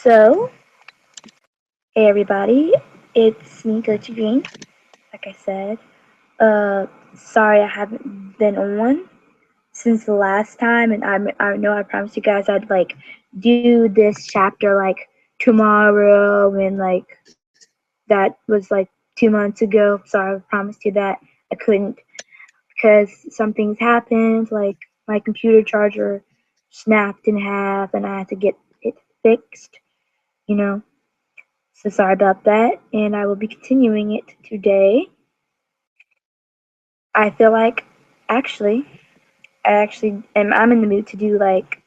So, hey everybody, it's me, Gucci Green. Like I said, sorry I haven't been on since the last time, and I know I promised you guys I'd like do this chapter like tomorrow, and like that was like 2 months ago. Sorry, I promised you that I couldn't because some things happened, like my computer charger snapped in half, and I had to get it fixed. You know. So sorry about that, and I will be continuing it today. I feel like actually, I'm in the mood to do like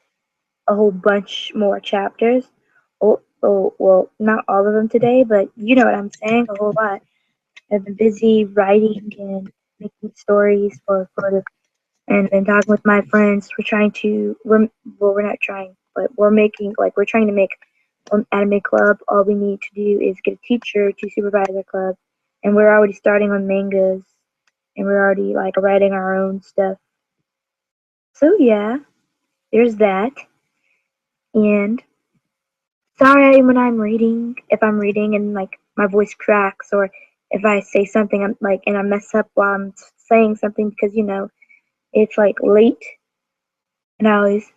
a whole bunch more chapters. Well, not all of them today, but you know what I'm saying, a whole lot. I've been busy writing and making stories for the and talking with my friends. We're not trying, but we're trying to make an anime club. All we need to do is get a teacher to supervise our club, and we're already starting on mangas, and we're already like writing our own stuff. So yeah, there's that. And sorry when if I'm reading and like my voice cracks, or if I say something I'm like and I mess up while I'm saying something because it's like late and I always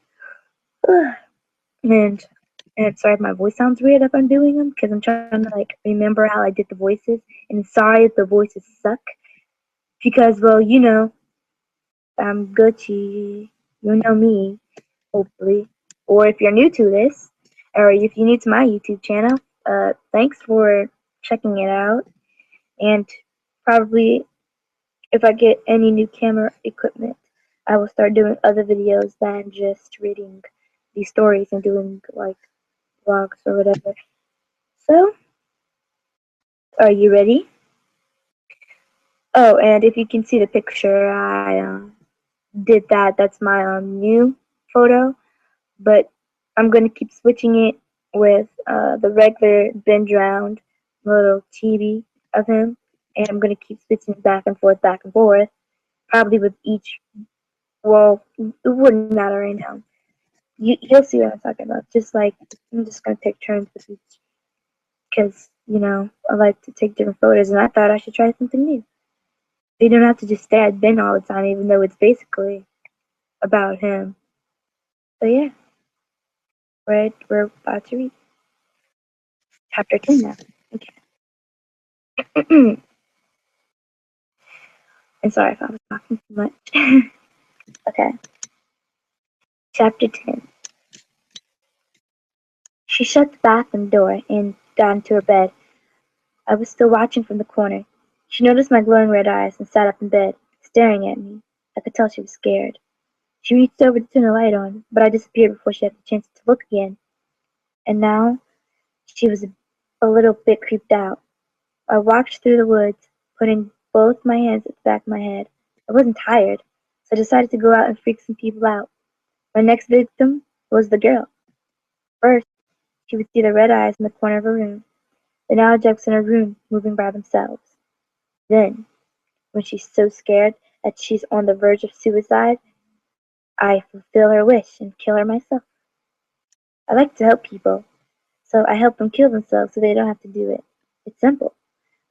and sorry if my voice sounds weird if I'm doing them because I'm trying to like remember how I did the voices, and sorry if the voices suck because I'm Gucci, you know me hopefully, or if you're new to this or if you're new to my YouTube channel, thanks for checking it out, and probably if I get any new camera equipment I will start doing other videos than just reading these stories and doing like vlogs or whatever. So, are you ready? Oh, and if you can see the picture, I did that. That's my new photo, but I'm gonna keep switching it with the regular Ben Drowned little chibi of him, and I'm gonna keep switching back and forth, probably with each. Well, it wouldn't matter right now. You'll see what I'm talking about. Just like I'm just gonna take turns with each, because I like to take different photos, and I thought I should try something new. They don't have to just stay at Ben all the time, even though it's basically about him. So yeah, we're about to read chapter 10 now. Okay. I'm sorry if I was talking too much. Okay, chapter 10. She shut the bathroom door and got into her bed. I was still watching from the corner. She noticed my glowing red eyes and sat up in bed, staring at me. I could tell she was scared. She reached over to turn the light on, but I disappeared before she had the chance to look again. And now she was a little bit creeped out. I walked through the woods, putting both my hands at the back of my head. I wasn't tired, so I decided to go out and freak some people out. My next victim was the girl. First, she would see the red eyes in the corner of her room, then objects in her room moving by themselves. Then, when she's so scared that she's on the verge of suicide, I fulfill her wish and kill her myself. I like to help people, so I help them kill themselves so they don't have to do it. It's simple.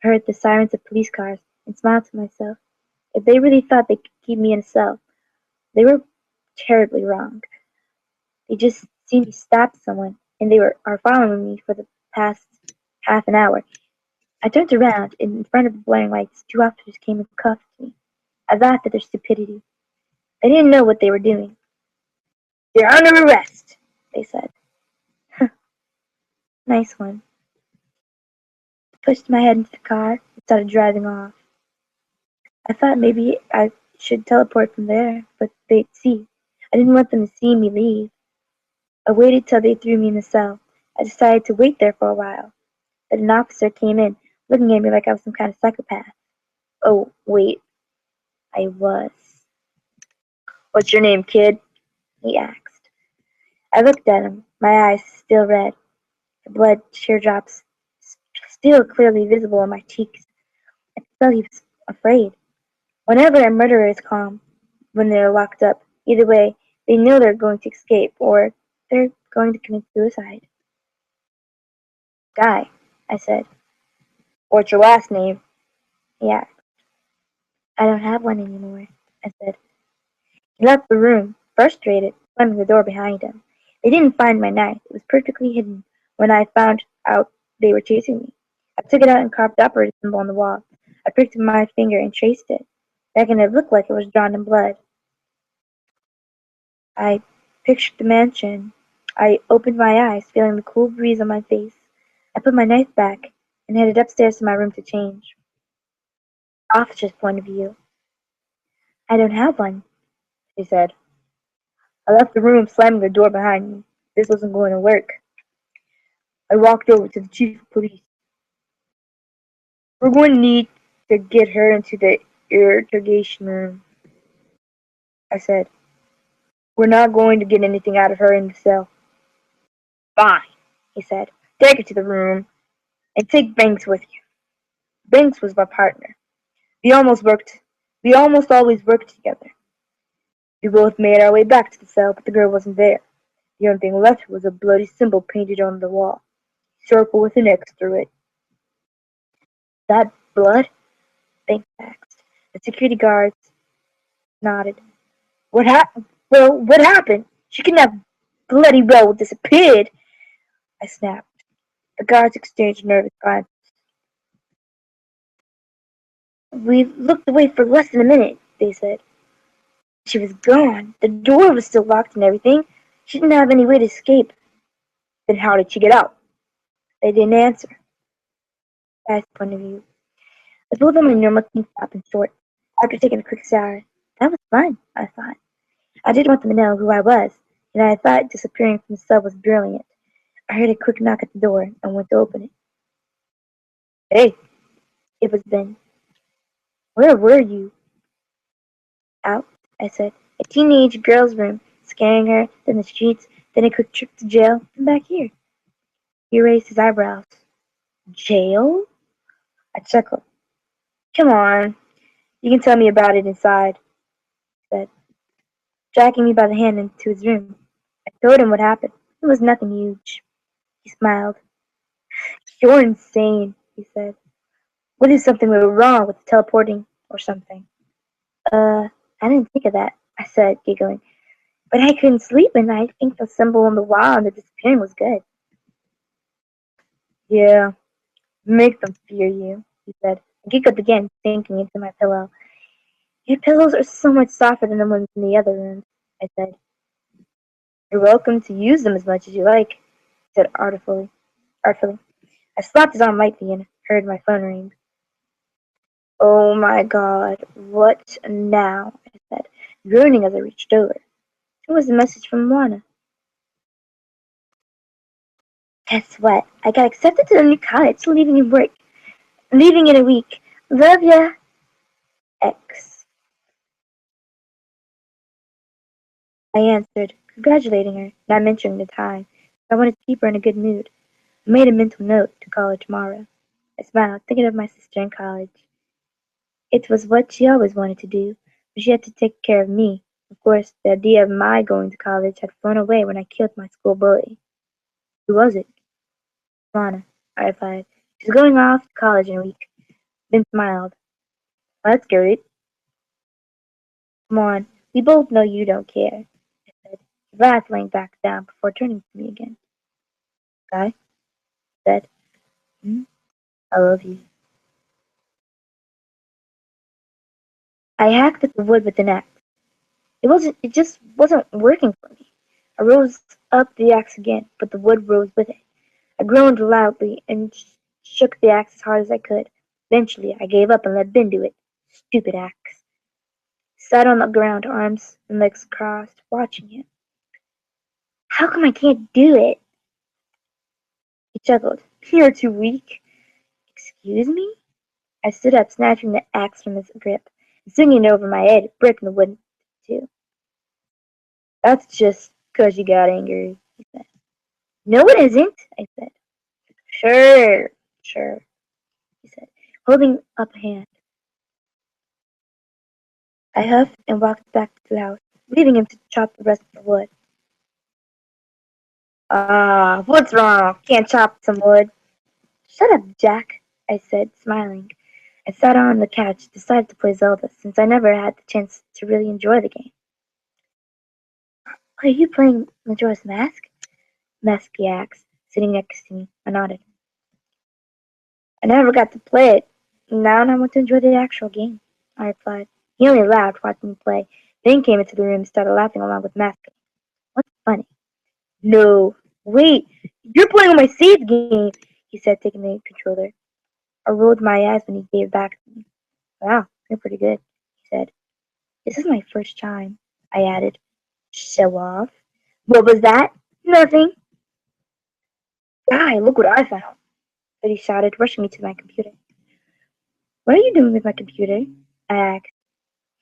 I heard the sirens of police cars and smiled to myself. If they really thought they could keep me in a cell, they were terribly wrong. They just seen me stab someone, and are following me for the past half an hour. I turned around, and in front of the blaring lights, two officers came and cuffed me. I laughed at their stupidity. They didn't know what they were doing. "You're under arrest," they said. Nice one. I pushed my head into the car and started driving off. I thought maybe I should teleport from there, but they'd see. I didn't want them to see me leave. I waited till they threw me in the cell. I decided to wait there for a while. Then an officer came in, looking at me like I was some kind of psychopath. Oh, wait, I was. "What's your name, kid?" he asked. I looked at him, my eyes still red, the blood teardrops still clearly visible on my cheeks. I could tell he was afraid. Whenever a murderer is calm when they're locked up, either way, they know they're going to escape or they're going to commit suicide. Guy, I said. What's your last name? He asked. I don't have one anymore, I said. He left the room, frustrated, slamming the door behind him. They didn't find my knife. It was perfectly hidden when I found out they were chasing me. I took it out and carved the operative symbol on the wall. I pricked my finger and traced it, making it look like it was drawn in blood. I pictured the mansion. I opened my eyes, feeling the cool breeze on my face. I put my knife back and headed upstairs to my room to change. Officer's point of view. I don't have one, she said. I left the room, slamming the door behind me. This wasn't going to work. I walked over to the chief of police. We're going to need to get her into the interrogation room, I said. We're not going to get anything out of her in the cell. Fine, he said. Take her to the room and take Banks with you. Banks was my partner. We almost worked. We almost always worked together. We both made our way back to the cell, but the girl wasn't there. The only thing left was a bloody symbol painted on the wall, a circle with an X through it. That blood? Banks asked. The security guards nodded. What happened? Well, what happened? She couldn't have bloody well disappeared. I snapped. The guards exchanged nervous glances. We looked away for less than a minute, they said. She was gone. The door was still locked and everything. She didn't have any way to escape. Then how did she get out? They didn't answer. That's the point of view. I told them my normal tank top and short. After taking a quick shower, that was fun, I thought. I didn't want them to know who I was, and I thought disappearing from the cell was brilliant. I heard a quick knock at the door and went to open it. Hey, it was Ben. Where were you? Out, I said. A teenage girl's room, scaring her, then the streets, then a quick trip to jail, and back here. He raised his eyebrows. Jail? I chuckled. Come on, you can tell me about it inside, he said, dragging me by the hand into his room. I told him what happened. It was nothing huge. He smiled. You're insane, he said. What if something went wrong with the teleporting or something? I didn't think of that, I said, giggling. But I couldn't sleep, and I think the symbol on the wall and the disappearing was good. Yeah, make them fear you, he said. I giggled again, sinking into my pillow. Your pillows are so much softer than the ones in the other room, I said. You're welcome to use them as much as you like, he said artfully. I slapped his arm lightly and heard my phone ring. Oh my God, what now? I said, groaning as I reached over. It was a message from Lana. Guess what? I got accepted to the new college, leaving in a week. Love ya, X. I answered, congratulating her, not mentioning the time. I wanted to keep her in a good mood. I made a mental note to call her tomorrow. I smiled, thinking of my sister in college. It was what she always wanted to do, but she had to take care of me. Of course, the idea of my going to college had flown away when I killed my school bully. Who was it? Lana, I replied. She's going off to college in a week. Ben smiled. Well, that's great. Come on, we both know you don't care, I said, rattling back down before turning to me again. Guy, I said, I love you. I hacked at the wood with an axe. It just wasn't working for me. I rose up the axe again, but the wood rose with it. I groaned loudly and shook the axe as hard as I could. Eventually, I gave up and let Ben do it. Stupid axe. Sat on the ground, arms and legs crossed, watching him. How come I can't do it? He chuckled. You're too weak. Excuse me? I stood up, snatching the axe from his grip, and swinging it over my head, breaking the wood too. That's just 'cause you got angry, he said. No, it isn't, I said. Sure, he said, holding up a hand. I huffed and walked back to the house, leaving him to chop the rest of the wood. What's wrong? Can't chop some wood, Shut up, Jack, I said, smiling. I sat on the couch, decided to play Zelda, since I never had the chance to really enjoy the game. Are you playing Majora's Mask? Mesky asked, sitting next to me. I nodded. I never got to play it. Now I want to enjoy the actual game, I replied. He only laughed watching me play, then came into the room and started laughing along with Mask. What's funny? No. Wait, you're playing on my saved game, he said, taking the controller. I rolled my eyes when he gave it back to me. Wow, you're pretty good, he said. This is my first time, I added. Show off. What was that? Nothing. Guy, look what I found, Betty shouted, rushing me to my computer. What are you doing with my computer? I asked.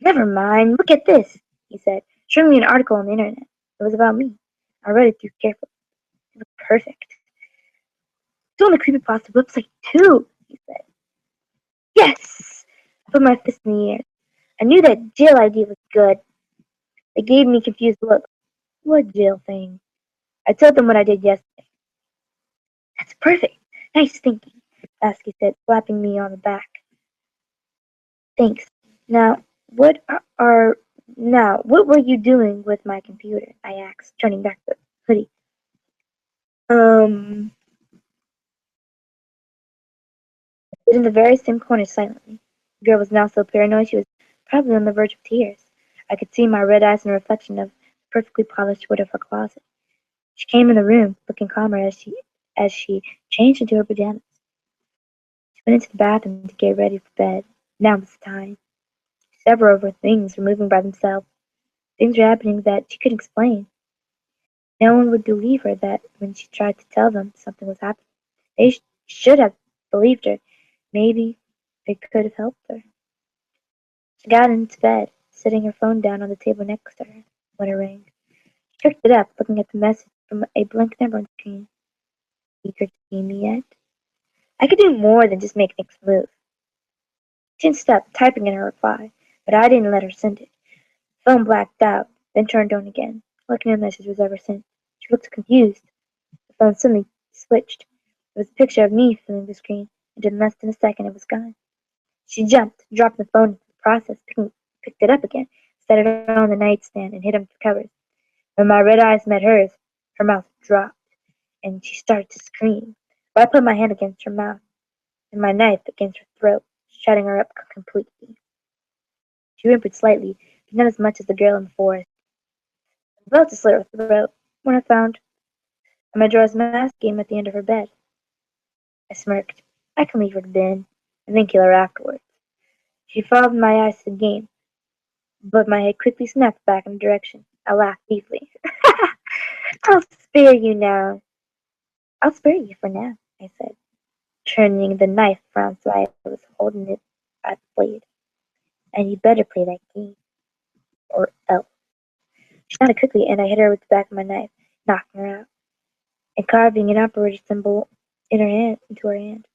Never mind, look at this, he said, showing me an article on the internet. It was about me. I read it through carefully. It was perfect. It's on the creepypasta website too, he said. Yes! I put my fist in the air. I knew that jail idea was good. They gave me confused looks. What jail thing? I told them what I did yesterday. That's perfect. Nice thinking, Lasky said, slapping me on the back. Thanks. Now, what were you doing with my computer? I asked, turning back the hoodie. Um, in the very same corner silently. The girl was now so paranoid she was probably on the verge of tears. I could see my red eyes in a reflection of the perfectly polished wood of her closet. She came in the room, looking calmer as she changed into her pajamas. She went into the bathroom to get ready for bed. Now was the time. Several of her things were moving by themselves. Things were happening that she couldn't explain. No one would believe her that when she tried to tell them something was happening. They should have believed her. Maybe they could have helped her. She got into bed, setting her phone down on the table next to her, when it rang. She picked it up, looking at the message from a blank number on the screen. Eager to see me yet? I could do more than just make things move. She didn't stop typing in her reply, but I didn't let her send it. The phone blacked out, then turned on again, like no message was ever sent. She looked confused. The phone suddenly switched. It was a picture of me filling the screen, and in less than a second it was gone. She jumped, dropped the phone in the process, picked it up again, set it on the nightstand, and hid under the covers. When my red eyes met hers, her mouth dropped, and she started to scream. But I put my hand against her mouth and my knife against her throat, shutting her up completely. She whimpered slightly, but not as much as the girl in the forest. I was about to slit her throat when I found a Majora's Mask game at the end of her bed. I smirked. I can leave her to bin, and then kill her afterwards. She followed my eyes to the game, but my head quickly snapped back in the direction. I laughed deeply. I'll spare you now. I'll spare you for now, I said, turning the knife around so I was holding it at the blade. And you better play that game, or else. She nodded quickly, and I hit her with the back of my knife, knocking her out, and carving an operator symbol into her hand.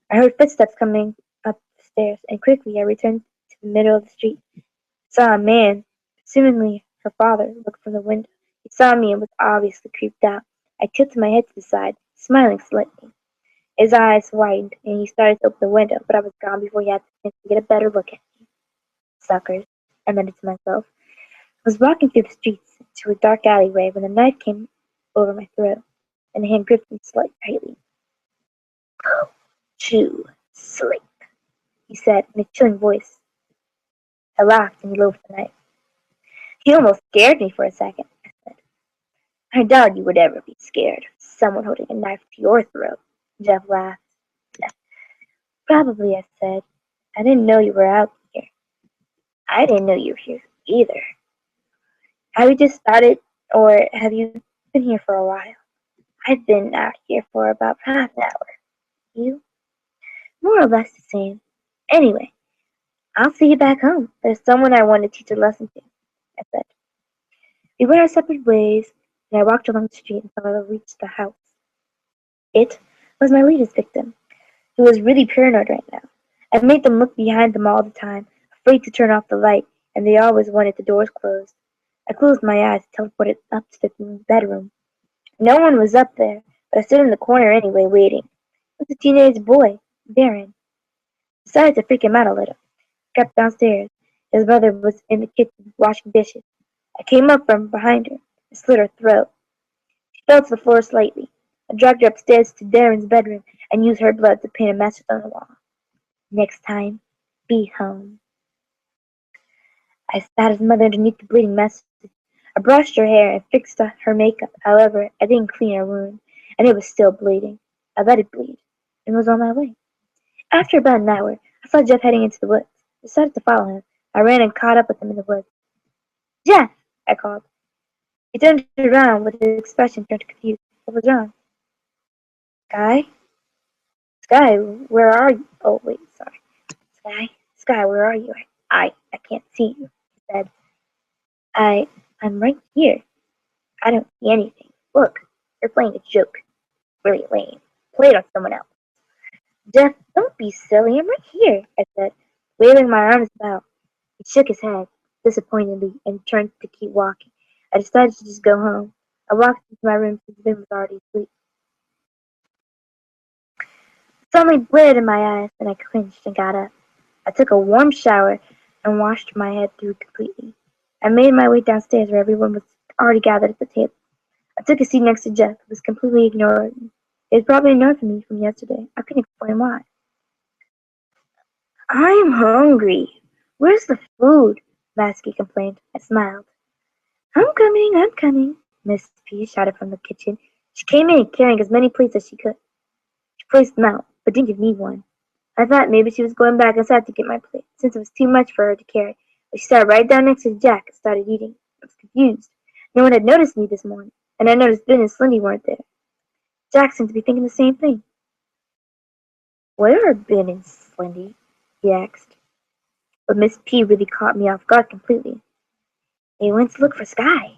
I heard footsteps coming up the stairs, and quickly I returned to the middle of the street. I saw a man, seemingly her father, look from the window. He saw me and was obviously creeped out. I tilted my head to the side, smiling slightly. His eyes widened, and he started to open the window, but I was gone before he had the chance to get a better look at me. Suckers, I muttered to myself. I was walking through the streets to a dark alleyway when a knife came over my throat, and the hand gripped me tightly. Go to sleep, he said in a chilling voice. I laughed and he lowered the knife. He almost scared me for a second, I said. I doubt you would ever be scared of someone holding a knife to your throat. Jeff laughed. Probably, I said. I didn't know you were out here. I didn't know you were here either. Have you just started, or have you been here for a while? I've been out here for about half an hour. You? More or less the same. Anyway, I'll see you back home. There's someone I want to teach a lesson to, I said. We went our separate ways, and I walked along the street until I reached the house. It was my latest victim, who was really paranoid right now. I made them look behind them all the time, afraid to turn off the light, and they always wanted the doors closed. I closed my eyes and teleported up to the bedroom. No one was up there, but I stood in the corner anyway, waiting. was a teenage boy, Darren. Decided to freak him out a little. Crept downstairs. His mother was in the kitchen washing dishes. I came up from behind her and slit her throat. She fell to the floor slightly. I dragged her upstairs to Darren's bedroom and used her blood to paint a message on the wall. Next time, be home. I sat his mother underneath the bleeding message. I brushed her hair and fixed her makeup. However, I didn't clean her wound, and it was still bleeding. I let it bleed and was on my way. After about an hour, I saw Jeff heading into the woods. I decided to follow him. I ran and caught up with him in the woods. Jeff! I called. He turned around with his expression turned confused. What was wrong? Sky? Sky, where are you? Oh, wait, sorry. Sky, where are you? I can't see you, he said. I'm right here. I don't see anything. Look, you're playing a joke. Really lame. Play it on someone else. Jeff, don't be silly. I'm right here, I said, waving my arms about. He shook his head disappointedly and turned to keep walking. I decided to just go home. I walked into my room since Ben was already asleep. Sunlight glared in my eyes, and I cringed and got up. I took a warm shower and washed my head through completely. I made my way downstairs where everyone was already gathered at the table. I took a seat next to Jeff, who was completely ignoring me. He had probably ignored me from yesterday. I couldn't explain why. I'm hungry. Where's the food? Lasky complained. I smiled. I'm coming, Miss P shouted from the kitchen. She came in carrying as many plates as she could. She placed them out, but didn't give me one. I thought maybe she was going back inside to get my plate, since it was too much for her to carry. But she sat right down next to Jack and started eating. I was confused. No one had noticed me this morning, and I noticed Ben and Slindy weren't there. Jack seemed to be thinking the same thing. Where are Ben and Slindy? He asked. But Miss P really caught me off guard completely. They went to look for Sky.